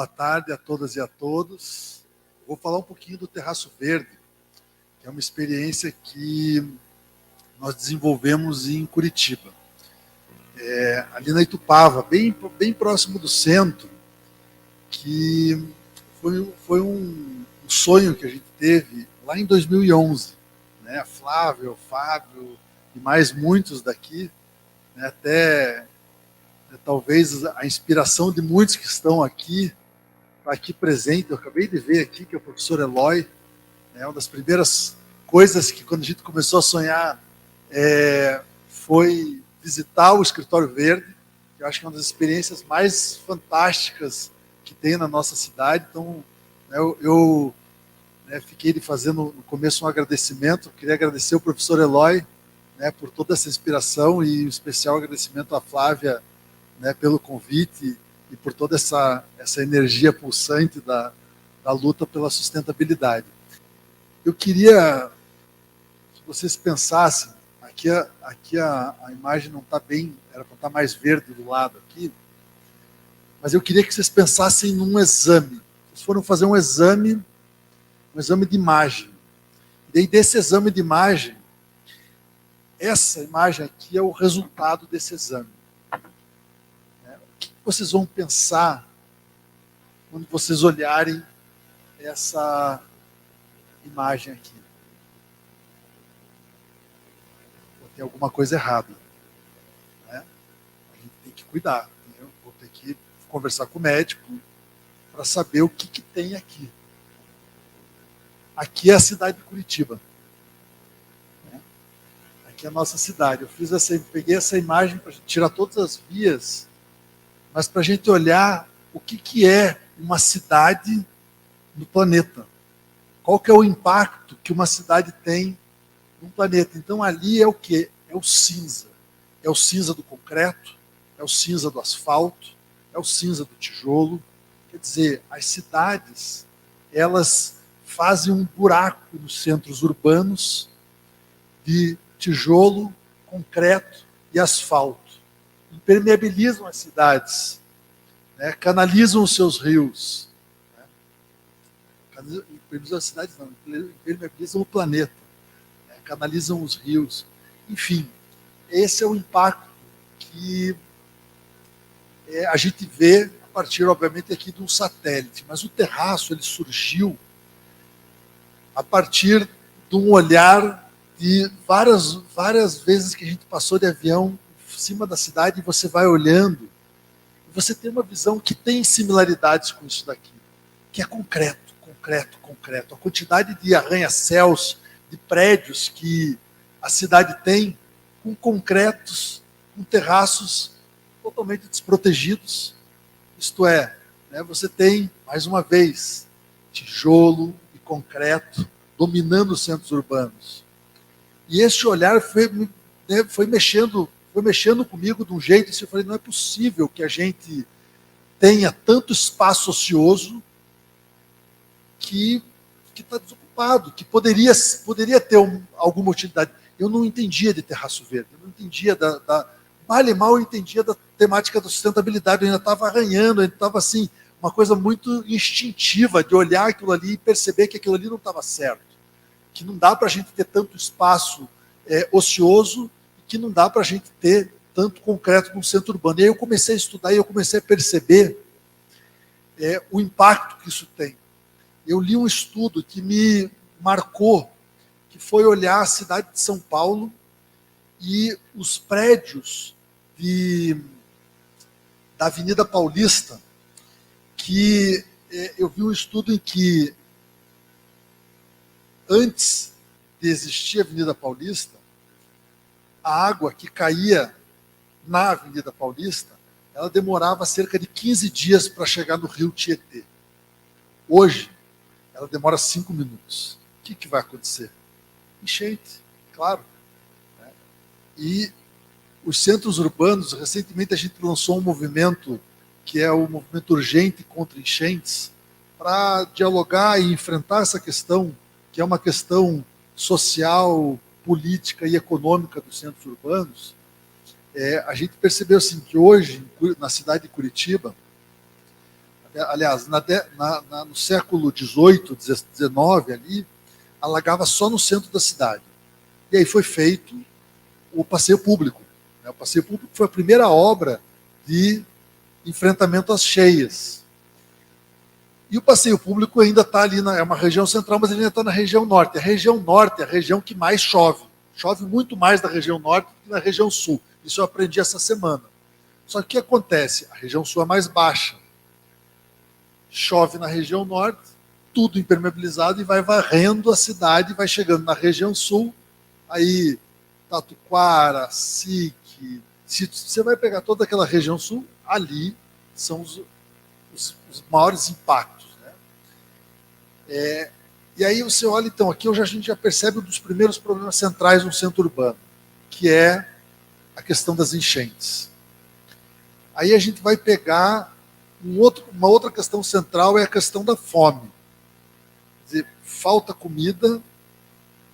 Boa tarde a todas e a todos. Vou falar um pouquinho do Terraço Verde, que é uma experiência que nós desenvolvemos em Curitiba. Ali na Itupava, bem próximo do centro, que foi um sonho que a gente teve lá em 2011. Né? A Flávia, o Fábio e mais muitos daqui, né? Até talvez a inspiração de muitos que estão aqui, está aqui presente. Eu acabei de ver aqui que é o professor Eloy, né? Uma das primeiras coisas que quando a gente começou a sonhar foi visitar o Escritório Verde, que eu acho que é uma das experiências mais fantásticas que tem na nossa cidade. Então, eu fiquei de fazer no começo um agradecimento. Queria agradecer o professor Eloy, né, por toda essa inspiração, e um especial agradecimento à Flávia, né, pelo convite e por toda essa energia pulsante da luta pela sustentabilidade. Eu queria que vocês pensassem, aqui a imagem não está bem, era para estar mais verde do lado aqui, mas eu queria que vocês pensassem num exame. Vocês foram fazer um exame de imagem. E daí desse exame de imagem, essa imagem aqui é o resultado desse exame. O que vocês vão pensar quando vocês olharem essa imagem aqui? Tem alguma coisa errada, né? A gente tem que cuidar. Vou ter que conversar com o médico para saber o que tem aqui. Aqui é a cidade de Curitiba. Aqui é a nossa cidade. Eu peguei essa imagem para tirar todas as vias, mas para a gente olhar o que é uma cidade no planeta. Qual que é o impacto que uma cidade tem no planeta. Então ali é o quê? É o cinza. É o cinza do concreto, é o cinza do asfalto, é o cinza do tijolo. Quer dizer, as cidades, elas fazem um buraco nos centros urbanos de tijolo, concreto e asfalto. Impermeabilizam as cidades, né? Canalizam os seus rios. Né? Impermeabilizam as cidades, não, impermeabilizam o planeta. Né? Canalizam os rios. Enfim, esse é o impacto que a gente vê a partir, obviamente, aqui de um satélite. Mas o terraço ele surgiu a partir de um olhar de várias vezes que a gente passou de avião em cima da cidade, e você vai olhando e você tem uma visão que tem similaridades com isso daqui, que é concreto, concreto, concreto. A quantidade de arranha-céus, de prédios que a cidade tem, com concretos, com terraços totalmente desprotegidos. Isto é, né, você tem, mais uma vez, tijolo e concreto dominando os centros urbanos. E esse olhar foi mexendo comigo de um jeito assim, eu falei, não é possível que a gente tenha tanto espaço ocioso que está desocupado, que poderia ter alguma utilidade. Eu não entendia de terraço verde, eu não entendia mal eu entendia da temática da sustentabilidade, eu ainda estava arranhando, ainda estava assim, uma coisa muito instintiva de olhar aquilo ali e perceber que aquilo ali não estava certo, que não dá para a gente ter tanto espaço ocioso, e que não dá para a gente ter tanto concreto no centro urbano. E aí eu comecei a estudar e eu comecei a perceber o impacto que isso tem. Eu li um estudo que me marcou, que foi olhar a cidade de São Paulo e os prédios da Avenida Paulista, que eu vi um estudo em que, antes de existir a Avenida Paulista, a água que caía na Avenida Paulista, ela demorava cerca de 15 dias para chegar no rio Tietê. Hoje, ela demora 5 minutos. O que vai acontecer? Enchente, claro. Né? E os centros urbanos, recentemente a gente lançou um movimento, que é o movimento urgente contra enchentes, para dialogar e enfrentar essa questão, que é uma questão social, política e econômica dos centros urbanos. A gente percebeu assim, que hoje, na cidade de Curitiba, aliás, no século XVIII, XIX, ali, alagava só no centro da cidade. E aí foi feito o passeio público. O passeio público foi a primeira obra de enfrentamento às cheias. E o passeio público ainda está ali, é uma região central, mas ele ainda está na região norte. A região norte é a região que mais chove. Chove muito mais na região norte do que na região sul. Isso eu aprendi essa semana. Só que o que acontece? A região sul é mais baixa. Chove na região norte, tudo impermeabilizado e vai varrendo a cidade, vai chegando na região sul, aí Tatuquara, Sique, você vai pegar toda aquela região sul, ali são os maiores impactos. Né? E aí você olha, então, aqui a gente já percebe um dos primeiros problemas centrais no centro urbano, que é a questão das enchentes. Aí a gente vai pegar uma outra questão central, é a questão da fome. Quer dizer, falta comida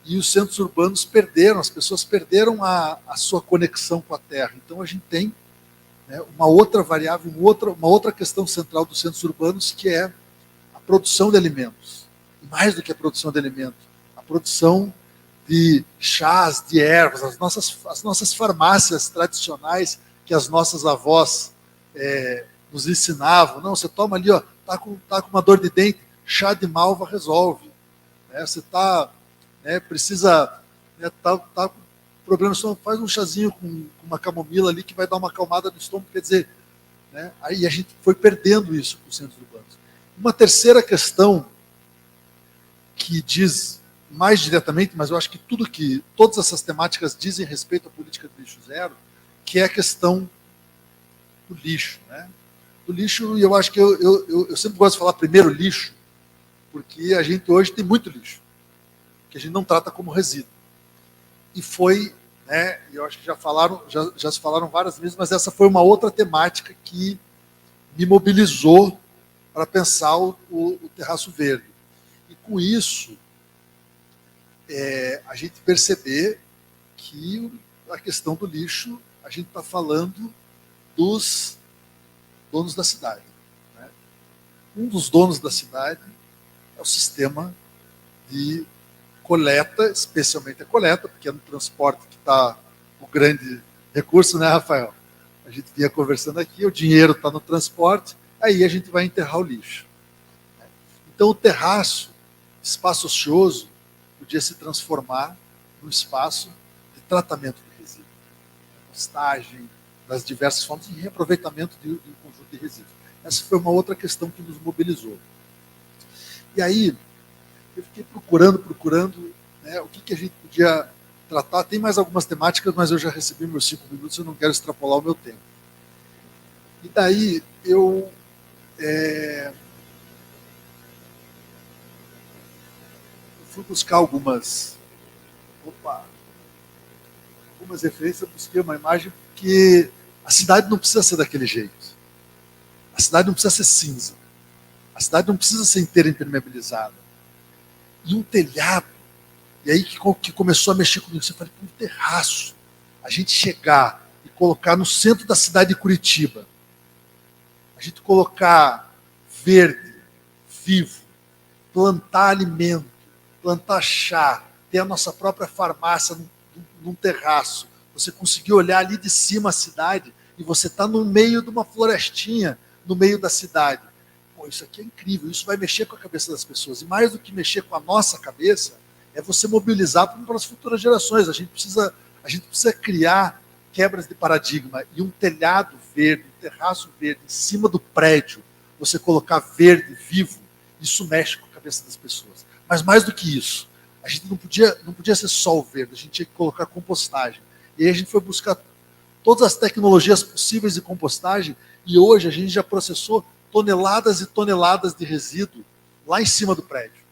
e os centros urbanos perderam, as pessoas perderam a sua conexão com a terra. Então a gente tem, né, uma outra variável, uma outra questão central dos centros urbanos, que é a produção de alimentos. E mais do que a produção de alimentos, a produção de chás, de ervas, as nossas farmácias tradicionais que as nossas avós nos ensinavam. Não, você toma ali, ó, tá com uma dor de dente, chá de malva resolve. Né? Você precisa, né, tá com problema, faz um chazinho com uma camomila ali que vai dar uma acalmada no estômago. Quer dizer, né, aí a gente foi perdendo isso com os centros urbanos. Uma terceira questão que diz mais diretamente, mas eu acho que todas essas temáticas dizem respeito à política de lixo zero, que é a questão do lixo. Né? Do lixo, e eu acho que eu sempre gosto de falar primeiro lixo, porque a gente hoje tem muito lixo, que a gente não trata como resíduo. E foi, né, eu acho que já se falaram várias vezes, mas essa foi uma outra temática que me mobilizou para pensar o terraço verde. E com isso, a gente perceber que a questão do lixo, a gente está falando dos donos da cidade. Né? Um dos donos da cidade é o sistema de coleta, especialmente a coleta, porque é no transporte que está o grande recurso, né, Rafael? A gente vinha conversando aqui, o dinheiro está no transporte, aí a gente vai enterrar o lixo. Então o terraço, espaço ocioso, podia se transformar num espaço de tratamento de resíduos, compostagem, das diversas formas de reaproveitamento de um conjunto de resíduos. Essa foi uma outra questão que nos mobilizou. E aí, eu fiquei procurando, né, o que a gente podia tratar. Tem mais algumas temáticas, mas eu já recebi meus 5 minutos, eu não quero extrapolar o meu tempo. E daí, eu fui buscar algumas referências, busquei uma imagem, porque a cidade não precisa ser daquele jeito. A cidade não precisa ser cinza. A cidade não precisa ser inteira impermeabilizada. E um telhado, e aí que começou a mexer comigo, você falou, um terraço, a gente chegar e colocar no centro da cidade de Curitiba, a gente colocar verde, vivo, plantar alimento, plantar chá, ter a nossa própria farmácia num terraço, você conseguir olhar ali de cima a cidade e você está no meio de uma florestinha, no meio da cidade. Pô, isso aqui é incrível, isso vai mexer com a cabeça das pessoas. E mais do que mexer com a nossa cabeça, é você mobilizar para as futuras gerações. A gente precisa criar quebras de paradigma. E um telhado verde, um terraço verde em cima do prédio, você colocar verde vivo, isso mexe com a cabeça das pessoas. Mas mais do que isso, a gente não podia ser só o verde, a gente tinha que colocar compostagem. E aí a gente foi buscar todas as tecnologias possíveis de compostagem, e hoje a gente já processou toneladas e toneladas de resíduo lá em cima do prédio.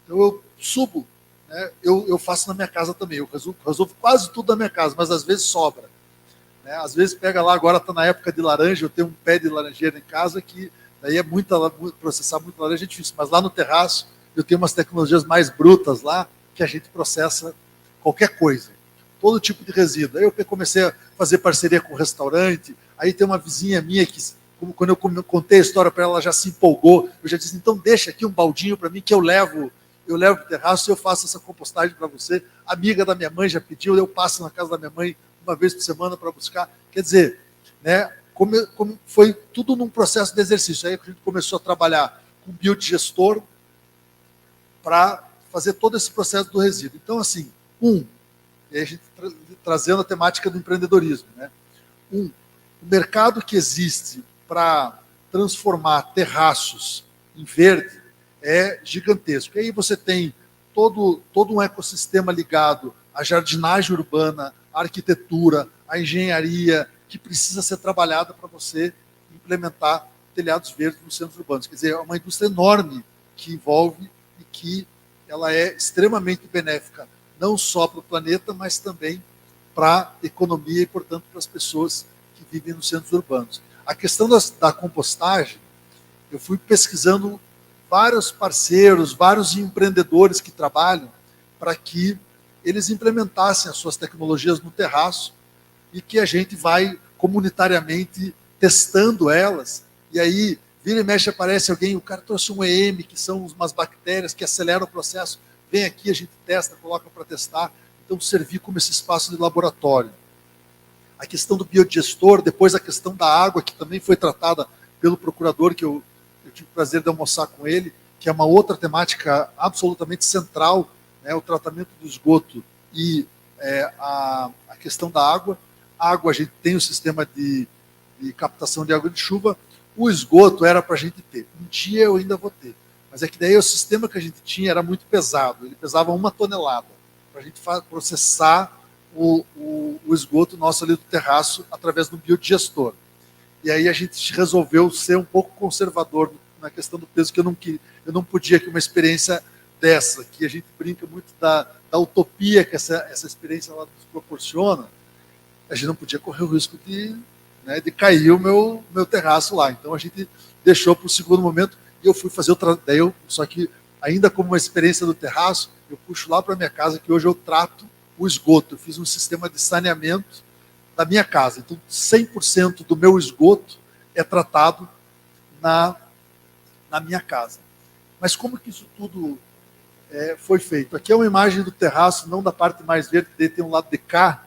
Então eu subo, né, eu faço na minha casa também, eu resolvo quase tudo na minha casa, mas às vezes sobra. Né? Às vezes pega lá, agora está na época de laranja, eu tenho um pé de laranjeira em casa, que daí é processar muita laranja é difícil, mas lá no terraço eu tenho umas tecnologias mais brutas lá, que a gente processa qualquer coisa, todo tipo de resíduo. Aí eu comecei a fazer parceria com o restaurante, aí tem uma vizinha minha que como quando eu contei a história para ela, ela já se empolgou. Eu já disse, então deixa aqui um baldinho para mim que eu levo para o terraço e eu faço essa compostagem para você. A amiga da minha mãe já pediu, eu passo na casa da minha mãe uma vez por semana para buscar. Quer dizer, né, como foi tudo num processo de exercício. Aí a gente começou a trabalhar com biodigestor para fazer todo esse processo do resíduo. Então, assim, e aí a gente trazendo a temática do empreendedorismo, né? O mercado que existe para transformar terraços em verde é gigantesco. E aí você tem todo um ecossistema ligado à jardinagem urbana, à arquitetura, à engenharia, que precisa ser trabalhada para você implementar telhados verdes nos centros urbanos. Quer dizer, é uma indústria enorme que envolve e que ela é extremamente benéfica, não só para o planeta, mas também para a economia e, portanto, para as pessoas que vivem nos centros urbanos. A questão da compostagem, eu fui pesquisando vários parceiros, vários empreendedores que trabalham para que eles implementassem as suas tecnologias no terraço e que a gente vai comunitariamente testando elas. E aí, vira e mexe, aparece alguém, o cara trouxe um EM, que são umas bactérias que aceleram o processo, vem aqui, a gente testa, coloca para testar. Então, servir como esse espaço de laboratório. A questão do biodigestor, depois a questão da água, que também foi tratada pelo procurador, que eu tive o prazer de almoçar com ele, que é uma outra temática absolutamente central, né, o tratamento do esgoto e a questão da água. A água, a gente tem o sistema de captação de água de chuva, o esgoto era para a gente ter. Um dia eu ainda vou ter. Mas é que daí o sistema que a gente tinha era muito pesado, ele pesava 1 tonelada, para a gente processar o esgoto nosso ali do terraço através do biodigestor. E aí a gente resolveu ser um pouco conservador na questão do peso, que eu não podia que uma experiência dessa, que a gente brinca muito da utopia que essa experiência lá nos proporciona, a gente não podia correr o risco de cair o meu terraço lá. Então a gente deixou para o segundo momento e eu fui fazer outra. Só que ainda como uma experiência do terraço, eu puxo lá para minha casa, que hoje eu trato o esgoto. Eu fiz um sistema de saneamento da minha casa. Então 100% do meu esgoto é tratado na minha casa. Mas como que isso tudo foi feito? Aqui é uma imagem do terraço, não da parte mais verde, que tem um lado de cá,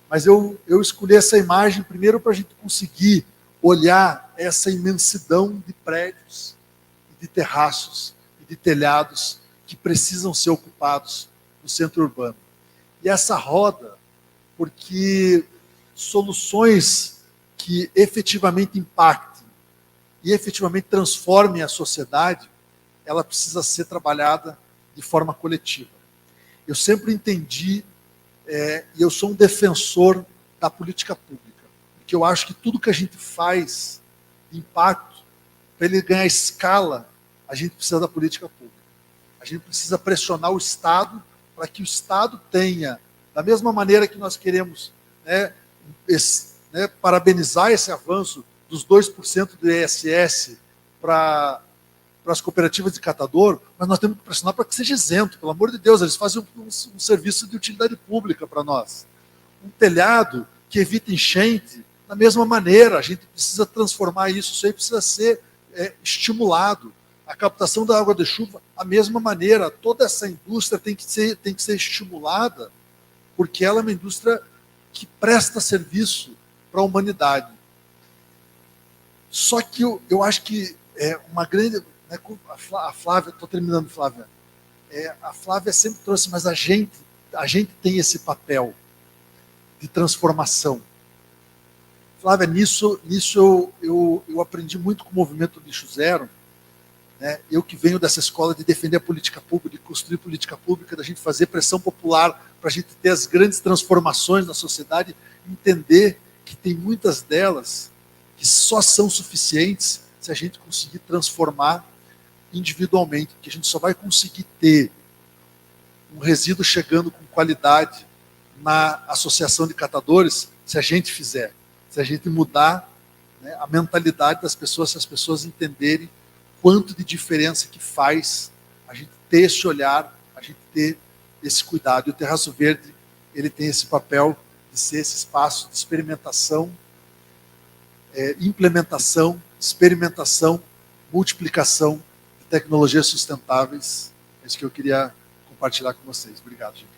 mas eu escolhi essa imagem primeiro para a gente conseguir olhar essa imensidão de prédios, de terraços e de telhados que precisam ser ocupados no centro urbano. E essa roda, porque soluções que efetivamente impactem e efetivamente transformem a sociedade, ela precisa ser trabalhada de forma coletiva. Eu sempre entendi, e eu sou um defensor da política pública, porque eu acho que tudo que a gente faz de impacto, para ele ganhar escala, a gente precisa da política pública. A gente precisa pressionar o Estado para que o Estado tenha, da mesma maneira que nós queremos parabenizar esse avanço dos 2% do ISS para as cooperativas de catador, mas nós temos que pressionar para que seja isento, pelo amor de Deus, eles fazem um serviço de utilidade pública para nós. Um telhado que evita enchente, da mesma maneira, a gente precisa transformar isso aí precisa ser estimulado. A captação da água de chuva, a mesma maneira, toda essa indústria tem que ser estimulada, porque ela é uma indústria que presta serviço para a humanidade. Só que eu acho que uma grande... A Flávia, estou terminando, Flávia. A Flávia sempre trouxe, mas a gente tem esse papel de transformação. Flávia, nisso eu aprendi muito com o movimento Lixo Zero. Né? Eu que venho dessa escola de defender a política pública, de construir política pública, da gente fazer pressão popular, para a gente ter as grandes transformações na sociedade, entender que tem muitas delas que só são suficientes se a gente conseguir transformar individualmente, que a gente só vai conseguir ter um resíduo chegando com qualidade na associação de catadores se a gente fizer, se a gente mudar a mentalidade das pessoas, se as pessoas entenderem quanto de diferença que faz a gente ter esse olhar, a gente ter esse cuidado. E o Terraço Verde, ele tem esse papel de ser esse espaço de experimentação implementação, experimentação, multiplicação de tecnologias sustentáveis. É isso que eu queria compartilhar com vocês. Obrigado, gente.